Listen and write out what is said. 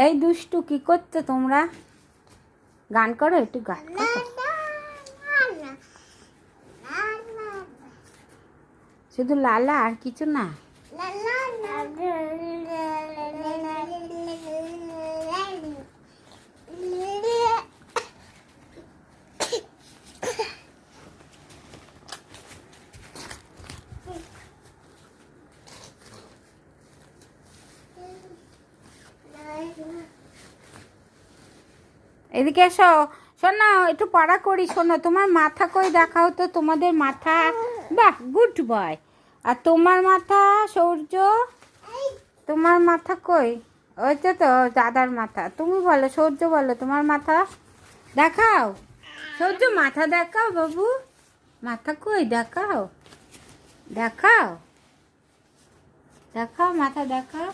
এই দুষ্টু কি করছো তোমরা? গান করো, একটু গান করো। শুধু লালা আর কিছু না? এদিকে এসো, শোনো একটু পড়া করি। শোনো, তোমার মাথা কই দেখাও তো, তোমাদের মাথা। বাহ, গুড বয়। আর তোমার মাথা সূর্য, তোমার মাথা কই? ওই তো দাদার মাথা। তুমি বলো, সূর্য বলো তোমার মাথা দেখাও। সূর্য মাথা দেখাও বাবু, মাথা কই দেখাও, দেখাও দেখাও মাথা দেখাও।